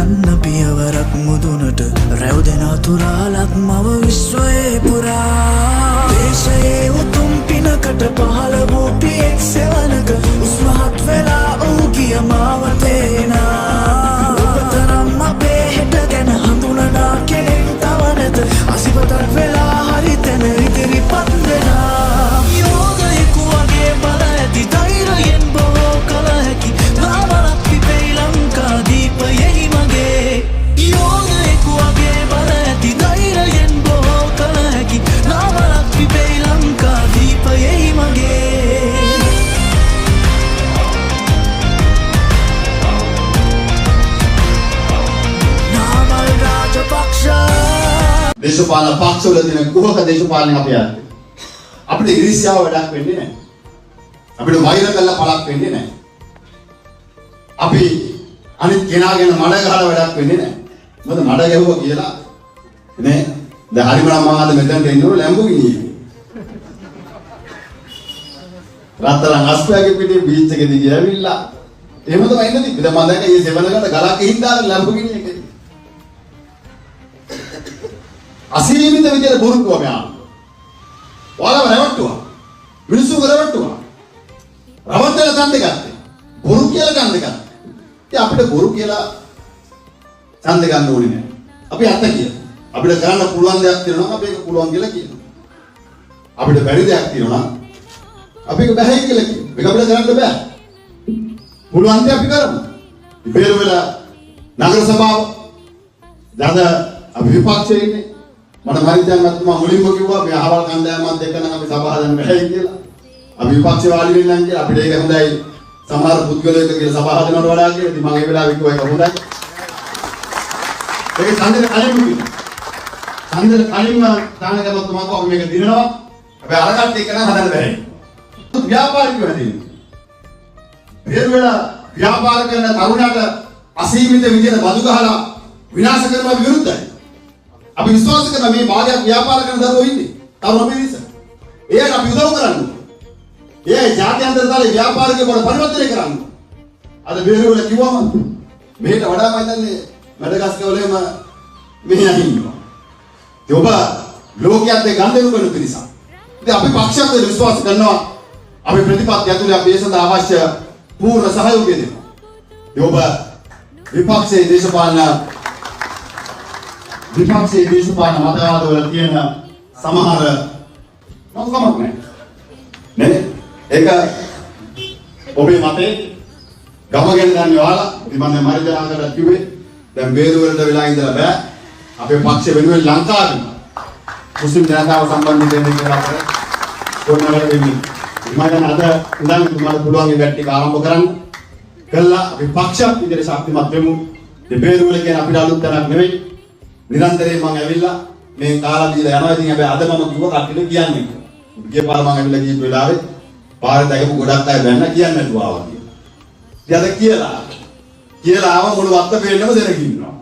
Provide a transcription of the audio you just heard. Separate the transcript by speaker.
Speaker 1: යන්න පියවරක් මුදුනට රැව් දෙන තුරාලක් මව විශ්වයේ පුරා දේශයේ උතුම් පිනකට පහළ වූ පියෙක් සෙවණක උස්මහත් වෙලා ඔහු ගිය මාවතේනා ඔබතරම් අපේ හෙට ගැන හඳුනනා කෙනෙක් තව නැත අසිපතක් වෙලා හරි තැන ඉදිරිපත් වෙනා යෝගයෙකු වගේ බල ඇති ධෛර්යයෙන් බොහෝ කල හැකි නාමලක් පිපෙයි ලංකා දීපයෙහි මගේ යෝගයෙකු වගේ බල ඇති ධෛර්යයෙන් බොහෝ කල හැකි නාමලක් පිපෙයි ලංකා දීපයෙහි මගේ නාමල් රාජපක්ෂ
Speaker 2: දේශපාලන පක්ෂවල තියෙන කුහක දේශපාලනය අපි යන්නේ. අපිට ඉරිසියාව වැඩක් වෙන්නේ නැහැ. අපිට වෛර කළා පළක් වෙන්නේ නැහැ. අපි අනිත් කෙනාගෙන මඩ ගහලා වැඩක් වෙන්නේ නැහැ. මොකද මඩ ගැහුවා කියලා නේ දැන් හරිම නම් මම අද මෙතනට එන්න ඕන ලැම්බෝගිනි එකේ. රත්තරන් අස්පයාගේ පිටේ බීච් එකේදී ගියාවිල්ලා. එහෙම තමයි ඉන්නේ තිබ්බේ. දැන් මම දැක්ක ඊයේ සෙවණකට ගලක් ගිහින් දාලා ලැම්බෝගිනි එකේ. අසීමිත විදියට බොරුකුවා මෙයා. ඔයාලම රැවට්ටුවා. මිනිස්සු රැවට්ටුවා. රවට්ටලා ඡන්දෙ ගත්තේ. බොරු කියලා ඡන්දෙ ගත්තා. ඉතින් අපිට බොරු කියලා ඡන්දෙ ගන්න ඕනේ නෑ. අපි අත කියනවා. අපිට කරන්න පුළුවන් දෙයක් තියෙනවා නම් අපි ඒක පුළුවන් කියලා කියනවා. අපිට බැරි දෙයක් තියෙනවා නම් අපි ඒක බැහැ කියලා කියනවා. මේක අපිට කරන්න බෑ. පුළුවන් දේ අපි කරමු. බේරු වෙලා නගර සභාව දාද අපි විපක්ෂයේ ඉන්නේ මට මරිතයන් මතුමා මුලින්ම කිව්වා මේ අහවල් කණ්ඩායමත් එක්ක නම් අපි සභාව හදන්න බැහැ කියලා. අපි විපක්ෂේ වාඩි වෙන්න කියලා අපිට ඒක හොඳයි. සමහර පුද්ගලයෙක් කියලා සභාව හදනවට වඩා කියලා ඉතින් මම ඒ වෙලාවේ කිව්වා ඒක හොඳයි. ඒක ඡන්දෙට කලින්ම කිව්වා. ඡන්දෙට කලින්ම තානගමතුමා කිව්වා මේක දිනනවා. හැබැයි අරකට එක නම් හදන්න බැහැ. ව්‍යාපාරිකයෝ හැදෙන්නේ. බේර වෙලා ව්‍යාපාර කරන තරුණයට අසීමිත විදියට බදු ගහලා විනාශ කරනවා විරුද්ධයි. අපි විශ්වාස කරන මේ භාගයක් ව්‍යාපාර කරන දරුවෝ ඉන්නේ. තරුණ පිරිස. ඒකට අපි උදව් කරන්න ඕනේ. ඒ ජාත්‍යන්තර තලයේ ව්‍යාපාරිකයෝ කොට පරිවර්තනය කරන්න. අද බේරුවල කිව්වම මේකට වඩා මම හිතන්නේ මැඩගස්කවලේම මෙහි අහින්නවා. ඒ ඔබ ලෝකයේත් ගන්දෙනු කරන පිරිස. ඉතින් අපි පක්ෂයන්ට විශ්වාස කරනවා අපි ප්‍රතිපත්ති ඇතුලේ අපි ඒ සඳහා අවශ්‍ය පූර්ණ සහයෝගය දෙනවා. ඒ ඔබ විපක්ෂයේ දේශපාලන මතවාදවල තියෙන සමහර මොකක්ද නේ ඒක ඔබේ මතේ ගමගෙන යන්නේ ඔයාලා ඉතින් මම මරිජනාකට කිව්වේ දැන් බේරුවලට වෙලා ඉඳලා බෑ අපේ පක්ෂ වෙනුවෙන් ලංකාවේ මුස්ලිම් ජනතාව සම්බන්ධ වෙන්න කියලා අපේ කොන්නවල වෙන්නේ මම දැන් අද ඉඳන් මට පුළුවන් මේ වැට් ටික ආරම්භ කරන්න කළා අපි පක්ෂයක් විදිහට ශක්තිමත් වෙමු මේ බේරුවල කියන අපිට අලුත් තැනක් නෙවෙයි නිරන්තරයෙන් මම ඇවිල්ලා මේ කාලා දීලා යනවා. ඉතින් හැබැයි අද මම කිව්වා කට්ටියට කියන්නේ. ගිය පාර මම ඇවිල්ලා ගිය වෙලාවේ පාරේ දැකපු ගොඩක් අය බැන්න කියන්නේ නැතුව ආවා කියලා. ඉතින් අද කියලා ආව මුළු වත්ත පෙන්නම දෙනක ඉන්නවා.